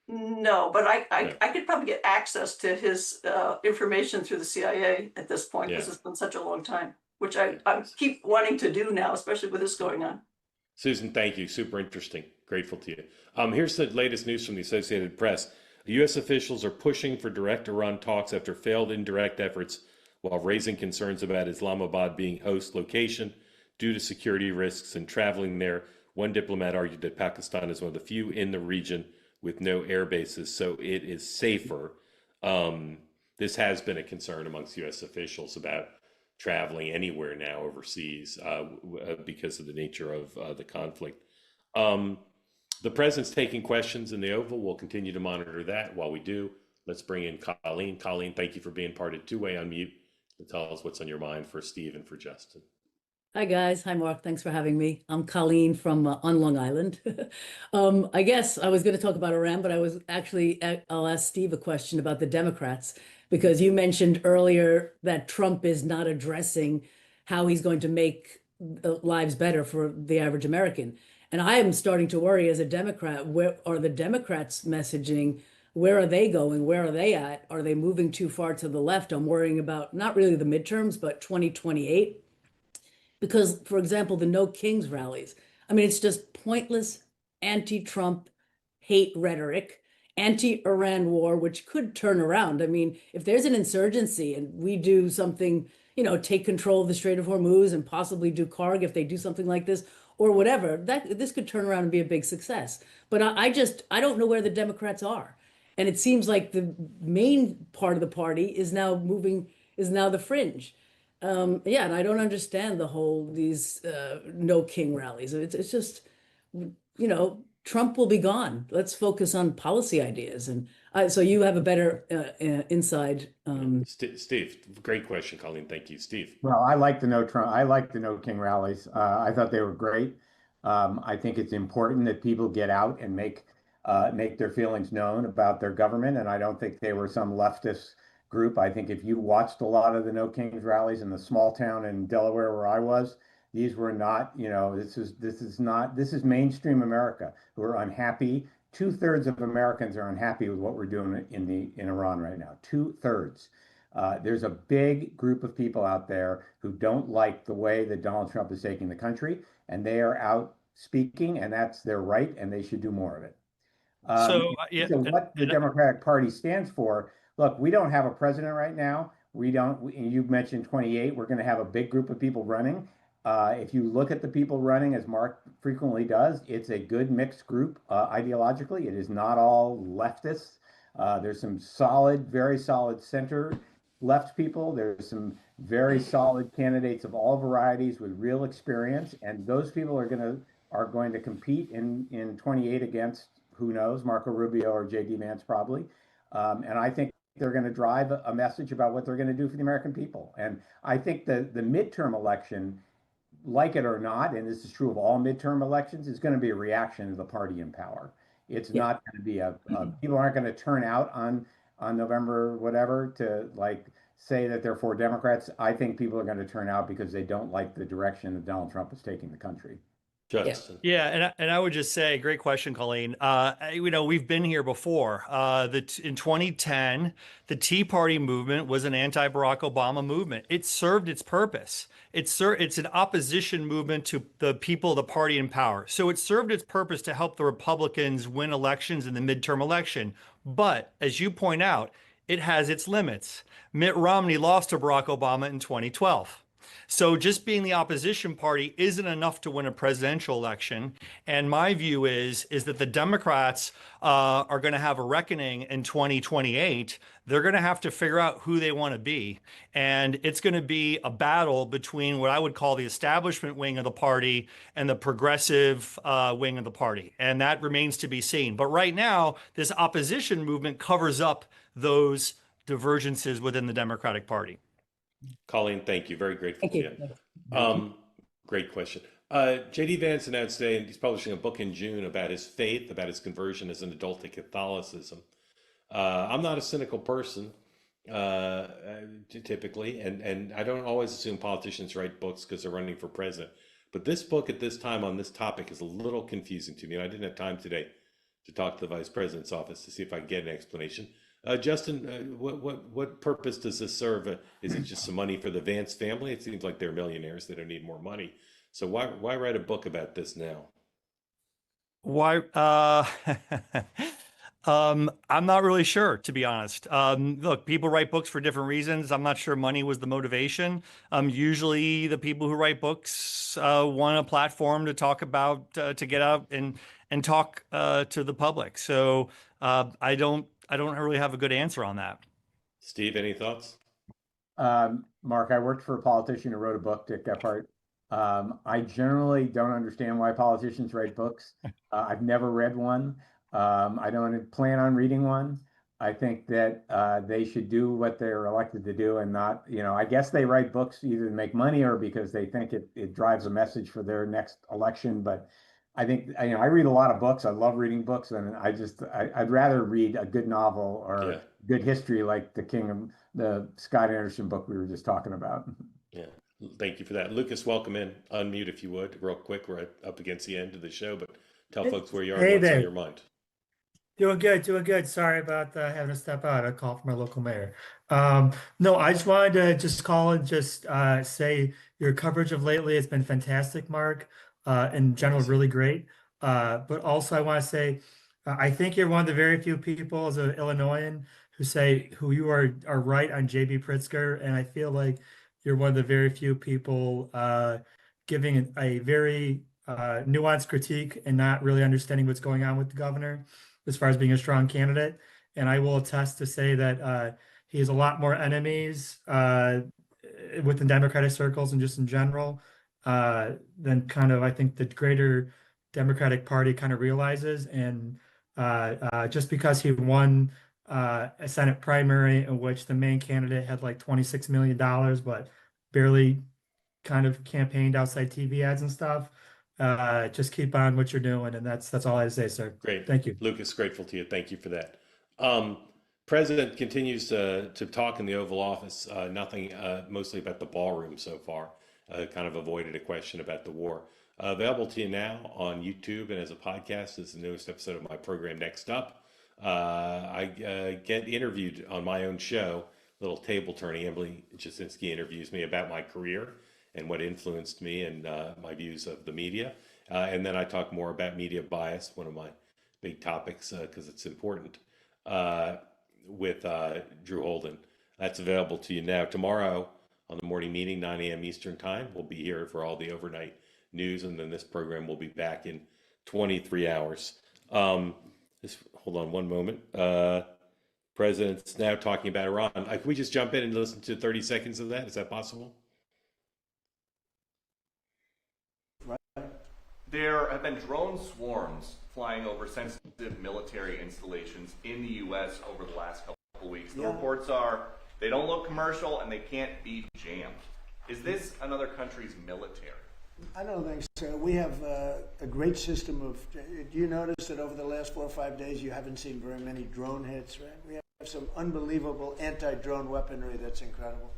No, but I could probably get access to his information through the CIA at this point because it's been such a long time, which I keep wanting to do now, especially with this going on. Susan, thank you. Super interesting. Grateful to you. Here's the latest news from the Associated Press. U.S. officials are pushing for direct Iran talks after failed indirect efforts while raising concerns about Islamabad being host location due to security risks and traveling there. One diplomat argued that Pakistan is one of the few in the region with no air bases, so it is safer. This has been a concern amongst U.S. officials about traveling anywhere now overseas because of the nature of the conflict. The president's taking questions in the Oval. We'll continue to monitor that. While we do, let's bring in Colleen. Colleen, thank you for being part of Two-Way Unmute to tell us what's on your mind for Steve and for Justin. Hi, guys. Hi, Mark. Thanks for having me. I'm Colleen from on Long Island. I guess I was going to talk about Iran, but I'll ask Steve a question about the Democrats, because you mentioned earlier that Trump is not addressing how he's going to make lives better for the average American. And I am starting to worry as a Democrat, where are the Democrats messaging? Where are they going? Where are they at? Are they moving too far to the left? I'm worrying about not really the midterms, but 2028. Because, for example, the No Kings rallies, I mean, it's just pointless anti-Trump hate rhetoric, anti-Iran war, which could turn around. I mean, if there's an insurgency and we do something, take control of the Strait of Hormuz and possibly do Karg if they do something like this, or whatever, this could turn around and be a big success. But I don't know where the Democrats are. And it seems like the main part of the party is now the fringe. And I don't understand these No King rallies. It's just, Trump will be gone. Let's focus on policy ideas. And so you have a better inside. Steve, great question, Colleen. Thank you, Steve. Well, I like the No King rallies. I thought they were great. I think it's important that people get out and make their feelings known about their government. And I don't think they were some leftist group. I think if you watched a lot of the No Kings rallies in the small town in Delaware where I was, these were not, this is mainstream America who are unhappy. 2/3 of Americans are unhappy with what we're doing in Iran right now. 2/3. There's a big group of people out there who don't like the way that Donald Trump is taking the country, and they are out speaking, and that's their right, and they should do more of it. So what the Democratic Party stands for, look, we don't have a president right now. You mentioned 28. We're going to have a big group of people running. If you look at the people running, as Mark frequently does, it's a good mixed group ideologically. It is not all leftists. There's some very solid center left people. There's some very solid candidates of all varieties with real experience, and those people are going to compete in 28 against, who knows, Marco Rubio or J.D. Vance probably. And I think they're going to drive a message about what they're going to do for the American people. And I think the midterm election, like it or not, and this is true of all midterm elections, is going to be a reaction to the party in power. It's not going to be people aren't going to turn out on November whatever to say that they're for Democrats. I think people are going to turn out because they don't like the direction that Donald Trump is taking the country. Justin. Yeah, and I would just say, great question, Colleen. We've been here before. In 2010, the Tea Party movement was an anti-Barack Obama movement. It served its purpose. It's an opposition movement to the people of the party in power. So it served its purpose to help the Republicans win elections in the midterm election. But as you point out, it has its limits. Mitt Romney lost to Barack Obama in 2012. So just being the opposition party isn't enough to win a presidential election. And my view is that the Democrats are going to have a reckoning in 2028. They're going to have to figure out who they want to be. And it's going to be a battle between what I would call the establishment wing of the party and the progressive wing of the party. And that remains to be seen. But right now, this opposition movement covers up those divergences within the Democratic Party. Colleen, thank you. Very grateful to you. Great question. J.D. Vance announced today, and he's publishing a book in June about his faith, about his conversion as an adult to Catholicism. I'm not a cynical person typically, and I don't always assume politicians write books because they're running for president. But this book at this time on this topic is a little confusing to me. And I didn't have time today to talk to the vice president's office to see if I could get an explanation. Justin, what purpose does this serve? Is it just some money for the Vance family? It seems like they're millionaires; they don't need more money. So why write a book about this now? Why? I'm not really sure, to be honest. Look, people write books for different reasons. I'm not sure money was the motivation. Usually the people who write books want a platform to talk about, to get out and talk to the public. So I don't really have a good answer on that. Steve, any thoughts? Mark, I worked for a politician who wrote a book, Dick Gephardt. I generally don't understand why politicians write books. I've never read one. I don't plan on reading one. I think that they should do what they're elected to do and not, I guess they write books either to make money or because they think it drives a message for their next election. But I think, I read a lot of books. I love reading books, and I'd rather read a good novel or good history like the Scott Anderson book we were just talking about. Yeah. Thank you for that. Lucas, welcome in. Unmute if you would, real quick. We're up against the end of the show, but tell folks where you are and what's on your mind. Doing good. Sorry about having to step out. A call from my local mayor. No, I just wanted to just call and just say your coverage of lately has been fantastic, Mark. In general, really great. But also I want to say, I think you're one of the very few people as an Illinoisan who you are right on J.B. Pritzker, and I feel like you're one of the very few people giving a very nuanced critique and not really understanding what's going on with the governor as far as being a strong candidate. And I will attest to say that he has a lot more enemies within Democratic circles and just in general than kind of, I think, the greater Democratic Party kind of realizes. And just because he won a Senate primary in which the main candidate had like $26 million, but barely kind of campaigned outside TV ads and stuff. Just keep on what you're doing, and that's all I have to say, sir. Great. Thank you. Lucas, grateful to you. Thank you for that. President continues to talk in the Oval Office, nothing mostly about the ballroom so far. Kind of avoided a question about the war. Available to you now on YouTube and as a podcast is the newest episode of my program, Next Up. I get interviewed on my own show, little table turning. Emily Jasinski interviews me about my career and what influenced me and my views of the media. And then I talk more about media bias, one of my big topics because it's important, with Drew Holden. That's available to you now. Tomorrow on the morning meeting, 9 a.m. Eastern time, we'll be here for all the overnight news, and then this program will be back in 23 hours. Hold on one moment. President's now talking about Iran. Can we just jump in and listen to 30 seconds of that? Is that possible? There have been drone swarms flying over sensitive military installations in the U.S. over the last couple of weeks. The reports are they don't look commercial and they can't be jammed. Is this another country's military? I don't think so. We have a great system of. Do you notice that over the last 4 or 5 days you haven't seen very many drone hits? Right? We have some unbelievable anti-drone weaponry that's incredible.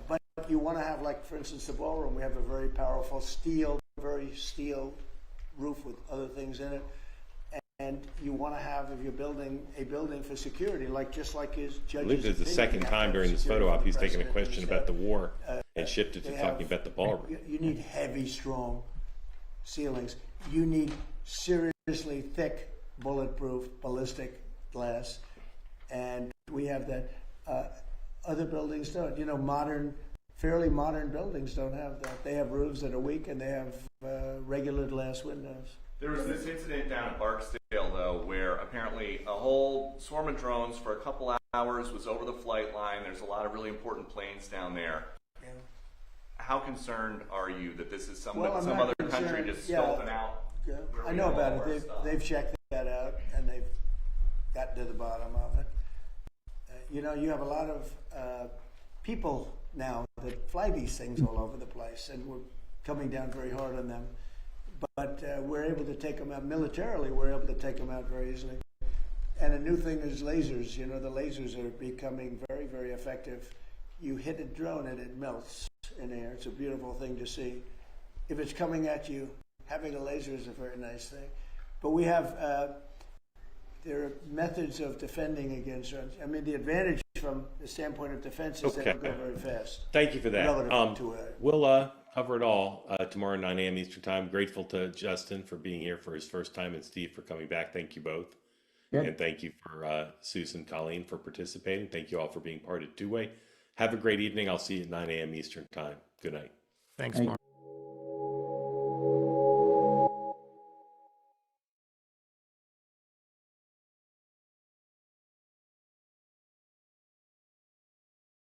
But you want to have, like, for instance, the ballroom. We have a very powerful very steel roof with other things in it, and you want to have, if you're building a building for security, just like his judges. I believe it's the second time during this photo op he's taken a question about the war and shifted to talking about the ballroom. You need heavy, strong ceilings. You need seriously thick, bulletproof, ballistic glass, and we have that. Other buildings don't. Fairly modern buildings don't have that. They have roofs that are weak, and they have regular glass windows. There was this incident down at Barksdale, though, where apparently a whole swarm of drones for a couple hours was over the flight line. There's a lot of really important planes down there. Yeah. How concerned are you that this is some I'm other not country just scoping out? Yeah. I know about it. They've checked that out, and they've gotten to the bottom of it. You have a lot of people now that fly these things all over the place, and we're coming down very hard on them. But we're able to take them out militarily. We're able to take them out very easily. And a new thing is lasers. You know, the lasers are becoming very, very effective. You hit a drone and it melts in air. It's a beautiful thing to see. If it's coming at you, having a laser is a very nice thing. But we have, there are methods of defending against drones. I mean, the advantage from the standpoint of defense is that it'll go very fast. Thank you for that. Relative to We'll cover it all tomorrow, 9 a.m. Eastern Time. Grateful to Justin for being here for his first time and Steve for coming back. Thank you both. Yeah. And thank you for Susan, Colleen for participating. Thank you all for being part of Two Way. Have a great evening. I'll see you at 9 a.m. Eastern Time. Good night. Thanks, Thank Mark.